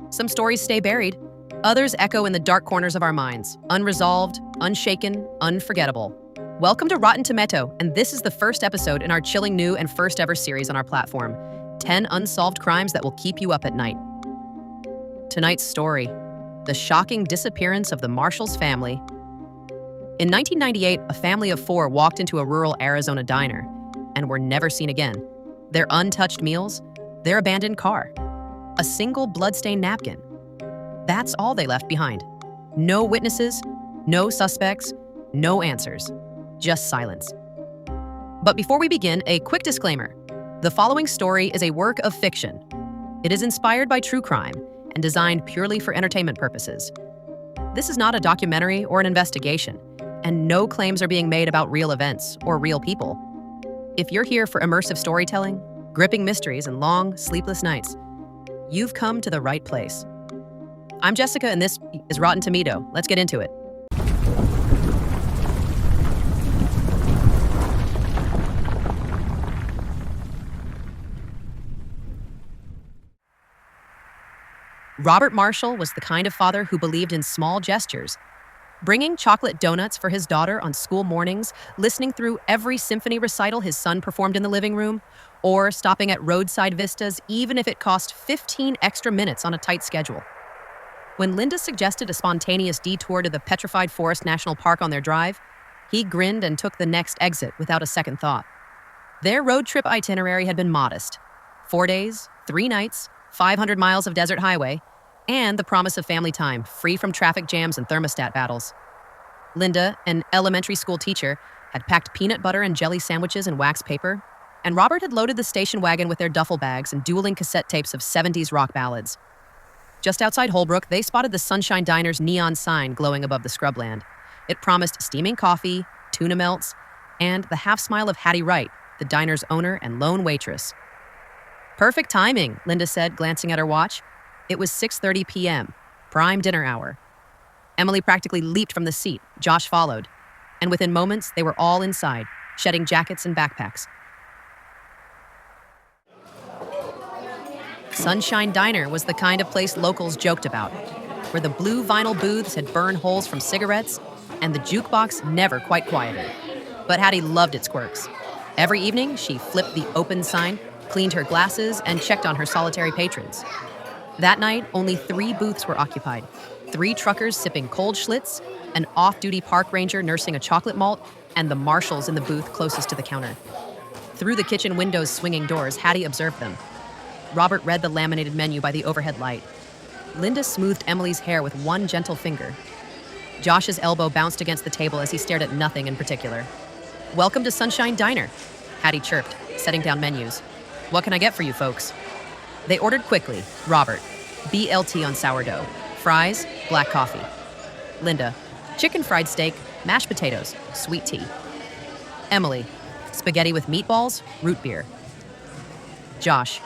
Some stories stay buried. Others echo in the dark corners of our minds, unresolved, unshaken, unforgettable. Welcome to Rotten Tometo, and this is the first episode in our chilling new and first ever series on our platform, 10 Unsolved Crimes That Will Keep You Up at Night. Tonight's story, the shocking disappearance of the Marshalls family. In 1998, a family of 4 walked into a rural Arizona diner and were never seen again. Their untouched meals, their abandoned car, a single bloodstained napkin. That's all they left behind. No witnesses, no suspects, no answers, just silence. But before we begin, a quick disclaimer. The following story is a work of fiction. It is inspired by true crime and designed purely for entertainment purposes. This is not a documentary or an investigation, and no claims are being made about real events or real people. If you're here for immersive storytelling, gripping mysteries, and long, sleepless nights, you've come to the right place. I'm Jessica, and this is Rotten Tometo. Let's get into it. Robert Marshall was the kind of father who believed in small gestures. Bringing chocolate donuts for his daughter on school mornings, listening through every symphony recital his son performed in the living room, or stopping at roadside vistas even if it cost 15 extra minutes on a tight schedule. When Linda suggested a spontaneous detour to the Petrified Forest National Park on their drive, he grinned and took the next exit without a second thought. Their road trip itinerary had been modest. 4 days, 3 nights, 500 miles of desert highway, and the promise of family time, free from traffic jams and thermostat battles. Linda, an elementary school teacher, had packed peanut butter and jelly sandwiches in wax paper, and Robert had loaded the station wagon with their duffel bags and dueling cassette tapes of 70s rock ballads. Just outside Holbrook, they spotted the Sunshine Diner's neon sign glowing above the scrubland. It promised steaming coffee, tuna melts, and the half smile of Hattie Wright, the diner's owner and lone waitress. Perfect timing, Linda said, glancing at her watch. It was 6:30 p.m., prime dinner hour. Emily practically leaped from the seat. Josh followed. And within moments, they were all inside, shedding jackets and backpacks. Sunshine Diner was the kind of place locals joked about, where the blue vinyl booths had burned holes from cigarettes and the jukebox never quite quieted. But Hattie loved its quirks. Every evening, she flipped the open sign, cleaned her glasses, and checked on her solitary patrons. That night, only 3 booths were occupied. 3 truckers sipping cold Schlitz, an off-duty park ranger nursing a chocolate malt, and the marshals in the booth closest to the counter. Through the kitchen window's swinging doors, Hattie observed them. Robert read the laminated menu by the overhead light. Linda smoothed Emily's hair with one gentle finger. Josh's elbow bounced against the table as he stared at nothing in particular. "Welcome to Sunshine Diner," Hattie chirped, setting down menus. "What can I get for you folks?" They ordered quickly. Robert, BLT on sourdough, fries, black coffee. Linda, chicken fried steak, mashed potatoes, sweet tea. Emily, spaghetti with meatballs, root beer. Josh,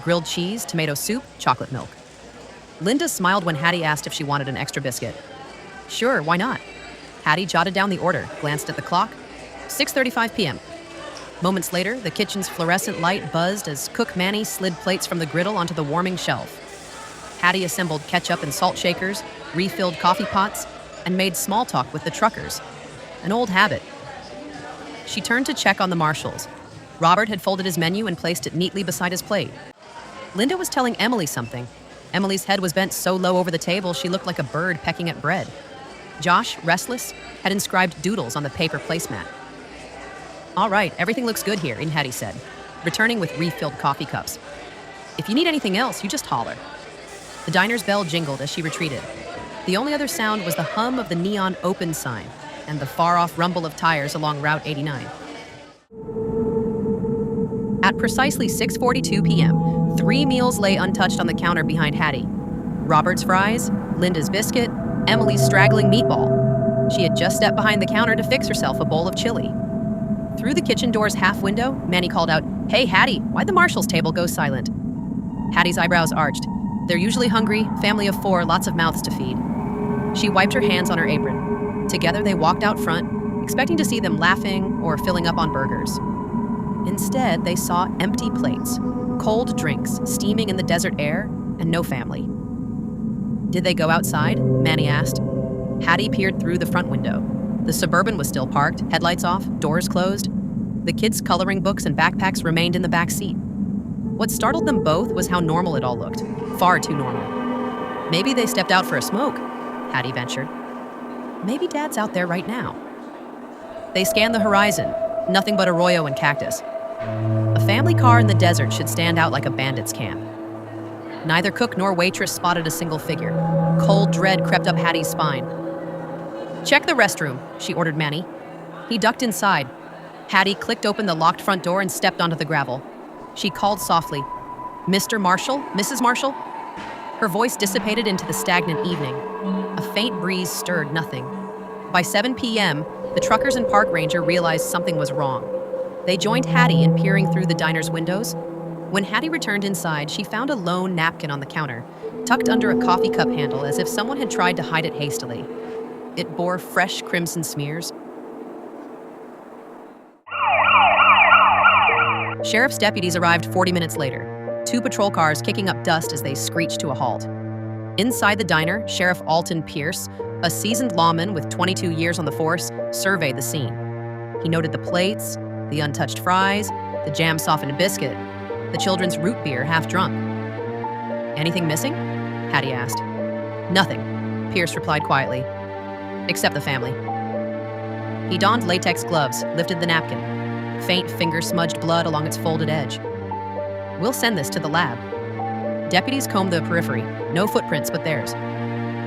grilled cheese, tomato soup, chocolate milk. Linda smiled when Hattie asked if she wanted an extra biscuit. Sure, why not? Hattie jotted down the order, glanced at the clock. 6:35 p.m. Moments later, the kitchen's fluorescent light buzzed as Cook Manny slid plates from the griddle onto the warming shelf. Hattie assembled ketchup and salt shakers, refilled coffee pots, and made small talk with the truckers. An old habit. She turned to check on the marshals. Robert had folded his menu and placed it neatly beside his plate. Linda was telling Emily something. Emily's head was bent so low over the table she looked like a bird pecking at bread. Josh, restless, had inscribed doodles on the paper placemat. "All right, everything looks good here," Hattie said, returning with refilled coffee cups. "If you need anything else, you just holler." The diner's bell jingled as she retreated. The only other sound was the hum of the neon open sign and the far-off rumble of tires along Route 89. At precisely 6:42 p.m., 3 meals lay untouched on the counter behind Hattie. Robert's fries, Linda's biscuit, Emily's straggling meatball. She had just stepped behind the counter to fix herself a bowl of chili. Through the kitchen door's half window, Manny called out, "Hey, Hattie, why'd the Marshall's table go silent?" Hattie's eyebrows arched. They're usually hungry, family of 4, lots of mouths to feed. She wiped her hands on her apron. Together they walked out front, expecting to see them laughing or filling up on burgers. Instead, they saw empty plates, cold drinks steaming in the desert air, and no family. Did they go outside? Manny asked. Hattie peered through the front window. The Suburban was still parked, headlights off, doors closed. The kids' coloring books and backpacks remained in the back seat. What startled them both was how normal it all looked. Far too normal. Maybe they stepped out for a smoke, Hattie ventured. Maybe Dad's out there right now. They scanned the horizon, nothing but arroyo and cactus. A family car in the desert should stand out like a bandit's camp. Neither cook nor waitress spotted a single figure. Cold dread crept up Hattie's spine. Check the restroom, she ordered Manny. He ducked inside. Hattie clicked open the locked front door and stepped onto the gravel. She called softly, Mr. Marshall, Mrs. Marshall? Her voice dissipated into the stagnant evening. A faint breeze stirred nothing. By 7 p.m., the truckers and park ranger realized something was wrong. They joined Hattie in peering through the diner's windows. When Hattie returned inside, she found a lone napkin on the counter, tucked under a coffee cup handle as if someone had tried to hide it hastily. It bore fresh crimson smears. Sheriff's deputies arrived 40 minutes later, 2 patrol cars kicking up dust as they screeched to a halt. Inside the diner, Sheriff Alton Pierce, a seasoned lawman with 22 years on the force, surveyed the scene. He noted the plates, the untouched fries, the jam-softened biscuit, the children's root beer half drunk. Anything missing? Hattie asked. Nothing, Pierce replied quietly. Except the family. He donned latex gloves, lifted the napkin. Faint finger-smudged blood along its folded edge. We'll send this to the lab. Deputies combed the periphery, no footprints but theirs.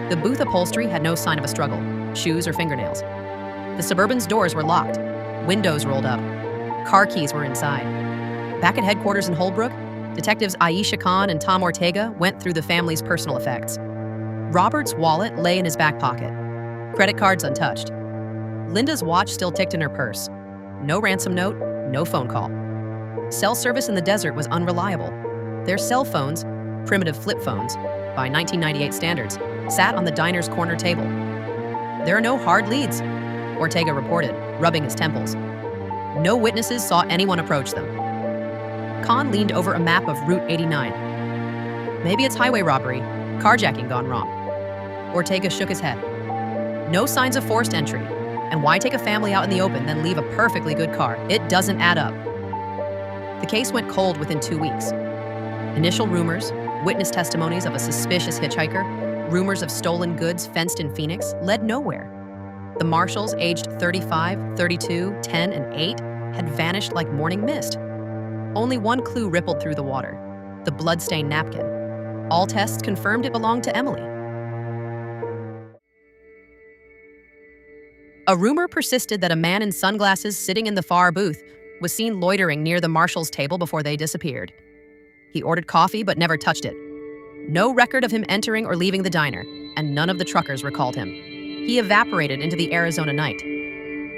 The booth upholstery had no sign of a struggle, shoes or fingernails. The Suburban's doors were locked, windows rolled up. Car keys were inside. Back at headquarters in Holbrook, detectives Aisha Khan and Tom Ortega went through the family's personal effects. Robert's wallet lay in his back pocket. Credit cards untouched. Linda's watch still ticked in her purse. No ransom note, no phone call. Cell service in the desert was unreliable. Their cell phones, primitive flip phones, by 1998 standards, sat on the diner's corner table. There are no hard leads, Ortega reported, rubbing his temples. No witnesses saw anyone approach them. Khan leaned over a map of Route 89. Maybe it's highway robbery, carjacking gone wrong. Ortega shook his head. No signs of forced entry. And why take a family out in the open, then leave a perfectly good car? It doesn't add up. The case went cold within 2 weeks. Initial rumors, witness testimonies of a suspicious hitchhiker, rumors of stolen goods fenced in Phoenix, led nowhere. The Marshalls, aged 35, 32, 10, and 8, had vanished like morning mist. Only one clue rippled through the water, the bloodstained napkin. All tests confirmed it belonged to Emily. A rumor persisted that a man in sunglasses sitting in the far booth was seen loitering near the Marshalls' table before they disappeared. He ordered coffee but never touched it. No record of him entering or leaving the diner, and none of the truckers recalled him. He evaporated into the Arizona night.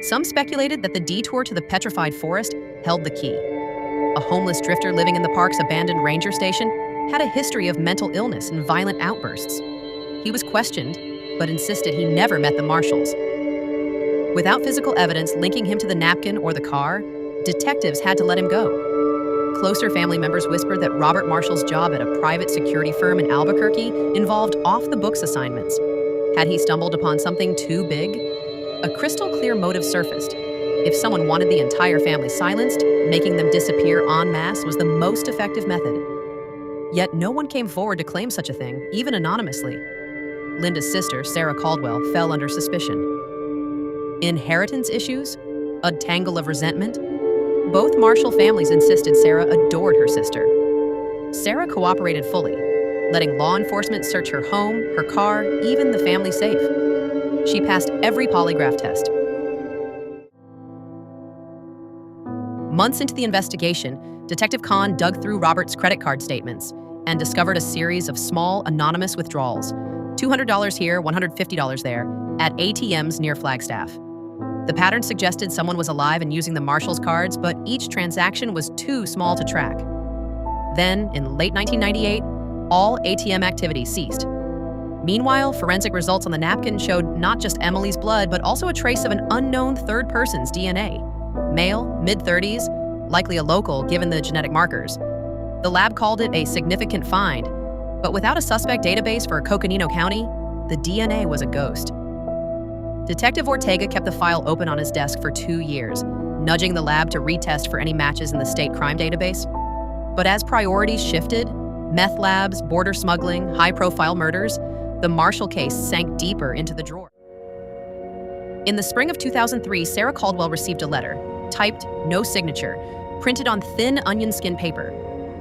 Some speculated that the detour to the petrified forest held the key. A homeless drifter living in the park's abandoned ranger station had a history of mental illness and violent outbursts. He was questioned, but insisted he never met the Marshalls. Without physical evidence linking him to the napkin or the car, detectives had to let him go. Closer family members whispered that Robert Marshall's job at a private security firm in Albuquerque involved off-the-books assignments. Had he stumbled upon something too big? A crystal-clear motive surfaced. If someone wanted the entire family silenced, making them disappear en masse was the most effective method. Yet no one came forward to claim such a thing, even anonymously. Linda's sister, Sarah Caldwell, fell under suspicion. Inheritance issues? A tangle of resentment? Both Marshall families insisted Sarah adored her sister. Sarah cooperated fully, letting law enforcement search her home, her car, even the family safe. She passed every polygraph test. Months into the investigation, Detective Khan dug through Robert's credit card statements and discovered a series of small, anonymous withdrawals, $200 here, $150 there, at ATMs near Flagstaff. The pattern suggested someone was alive and using the Marshall's cards, but each transaction was too small to track. Then, in late 1998, all ATM activity ceased. Meanwhile, forensic results on the napkin showed not just Emily's blood, but also a trace of an unknown third person's DNA. Male, mid-30s, likely a local given the genetic markers. The lab called it a significant find, But without a suspect database for Coconino County, the DNA was a ghost. Detective Ortega kept the file open on his desk for 2 years, nudging the lab to retest for any matches in the state crime database. But as priorities shifted, meth labs, border smuggling, high-profile murders, the Marshall case sank deeper into the drawer. In the spring of 2003, Sarah Caldwell received a letter, typed, no signature, printed on thin onion skin paper.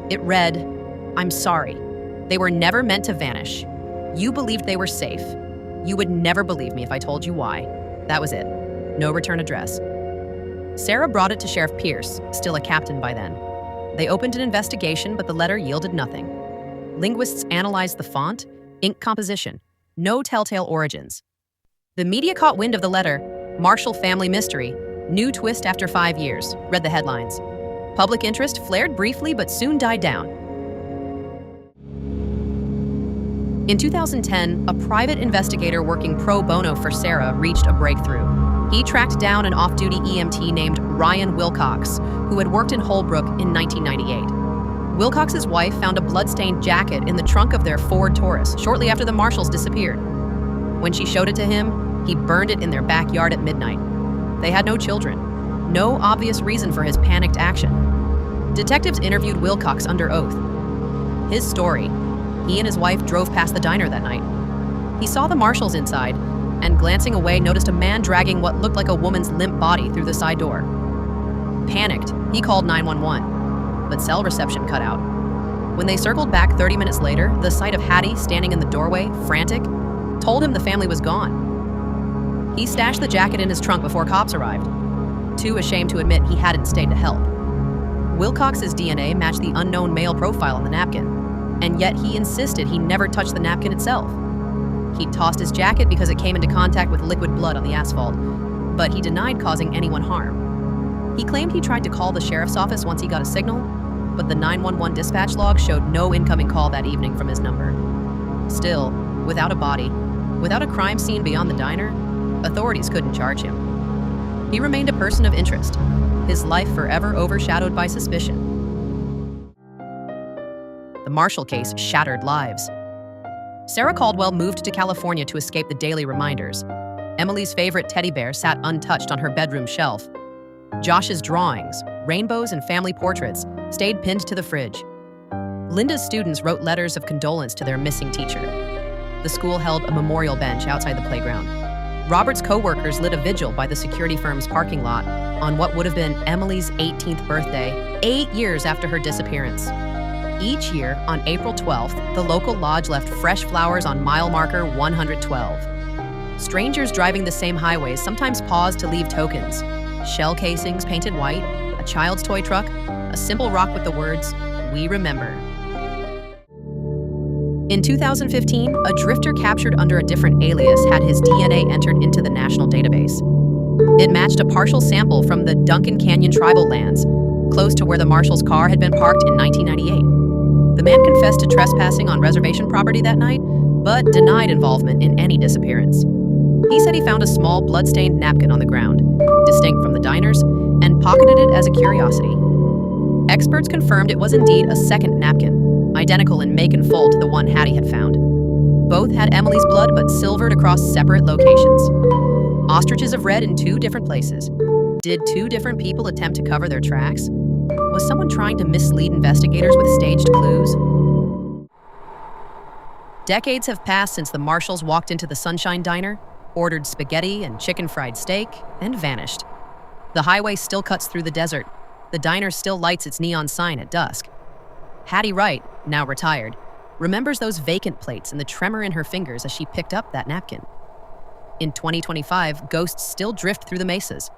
It read, "I'm sorry. They were never meant to vanish. You believed they were safe. You would never believe me if I told you why. That was it. No return address." Sarah brought it to Sheriff Pierce, still a captain by then. They opened an investigation, but the letter yielded nothing. Linguists analyzed the font, ink composition, no telltale origins. The media caught wind of the letter, Marshall family mystery, new twist after 5 years, read the headlines. Public interest flared briefly but soon died down. In 2010, a private investigator working pro bono for Sarah reached a breakthrough. He tracked down an off-duty EMT named Ryan Wilcox, who had worked in Holbrook in 1998. Wilcox's wife found a bloodstained jacket in the trunk of their Ford Taurus shortly after the Marshalls disappeared. When she showed it to him, he burned it in their backyard at midnight. They had no children. No obvious reason for his panicked action. Detectives interviewed Wilcox under oath. His story: he and his wife drove past the diner that night. He saw the Marshalls inside, and glancing away, noticed a man dragging what looked like a woman's limp body through the side door. Panicked, he called 911, but cell reception cut out. When they circled back 30 minutes later, the sight of Hattie standing in the doorway, frantic, told him the family was gone. He stashed the jacket in his trunk before cops arrived, too ashamed to admit he hadn't stayed to help. Wilcox's DNA matched the unknown male profile on the napkin, and yet he insisted he never touched the napkin itself. He tossed his jacket because it came into contact with liquid blood on the asphalt, but he denied causing anyone harm. He claimed he tried to call the sheriff's office once he got a signal, but the 911 dispatch log showed no incoming call that evening from his number. Still, without a body, without a crime scene beyond the diner, authorities couldn't charge him. He remained a person of interest, his life forever overshadowed by suspicion. The Marshall case shattered lives. Sarah Caldwell moved to California to escape the daily reminders. Emily's favorite teddy bear sat untouched on her bedroom shelf. Josh's drawings, rainbows, and family portraits stayed pinned to the fridge. Linda's students wrote letters of condolence to their missing teacher. The school held a memorial bench outside the playground. Robert's co-workers lit a vigil by the security firm's parking lot on what would have been Emily's 18th birthday, 8 years after her disappearance. Each year, on April 12th, the local lodge left fresh flowers on mile marker 112. Strangers driving the same highways sometimes paused to leave tokens. Shell casings painted white, a child's toy truck, a simple rock with the words, "We remember." In 2015, a drifter captured under a different alias had his DNA entered into the national database. It matched a partial sample from the Duncan Canyon tribal lands, close to where the Marshall's car had been parked in 1998. The man confessed to trespassing on reservation property that night, but denied involvement in any disappearance. He said he found a small blood-stained napkin on the ground, distinct from the diners, and pocketed it as a curiosity. Experts confirmed it was indeed a second napkin, identical in make and fold to the one Hattie had found. Both had Emily's blood, but silvered across separate locations. Ostriches of red in 2 different places. Did 2 different people attempt to cover their tracks? Was someone trying to mislead investigators with staged clues? Decades have passed since the Marshalls walked into the Sunshine Diner, ordered spaghetti and chicken fried steak, and vanished. The highway still cuts through the desert. The diner still lights its neon sign at dusk. Hattie Wright, now retired, remembers those vacant plates and the tremor in her fingers as she picked up that napkin. In 2025, ghosts still drift through the mesas.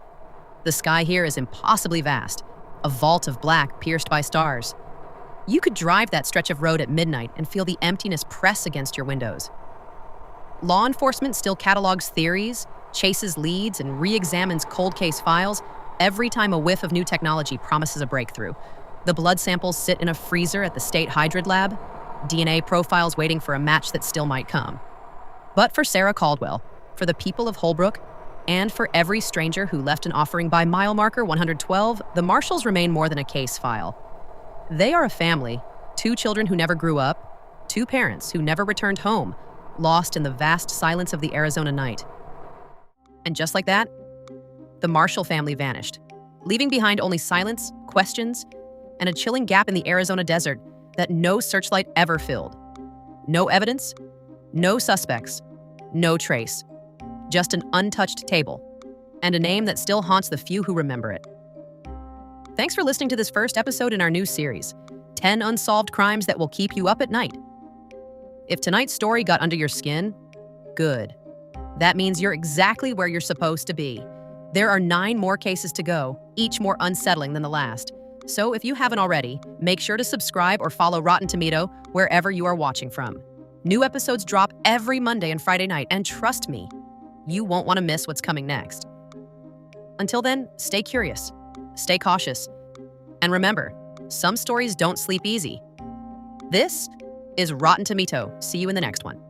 The sky here is impossibly vast, a vault of black pierced by stars. You could drive that stretch of road at midnight and feel the emptiness press against your windows. Law enforcement still catalogs theories, chases leads, and re-examines cold case files every time a whiff of new technology promises a breakthrough. The blood samples sit in a freezer at the State Hydrid Lab, DNA profiles waiting for a match that still might come. But for Sarah Caldwell, for the people of Holbrook, and for every stranger who left an offering by mile marker 112, the Marshalls remain more than a case file. They are a family, 2 children who never grew up, two parents who never returned home, lost in the vast silence of the Arizona night. And just like that, the Marshall family vanished, leaving behind only silence, questions, and a chilling gap in the Arizona desert that no searchlight ever filled. No evidence, no suspects, no trace. Just an untouched table, and a name that still haunts the few who remember it. Thanks for listening to this first episode in our new series, 10 Unsolved Crimes That Will Keep You Up at Night. If tonight's story got under your skin, good. That means you're exactly where you're supposed to be. There are 9 more cases to go, each more unsettling than the last. So if you haven't already, make sure to subscribe or follow Rotten Tometo wherever you are watching from. New episodes drop every Monday and Friday night, and trust me, you won't want to miss what's coming next. Until then, stay curious, stay cautious, and remember, some stories don't sleep easy. This is Rotten Tometo. See you in the next one.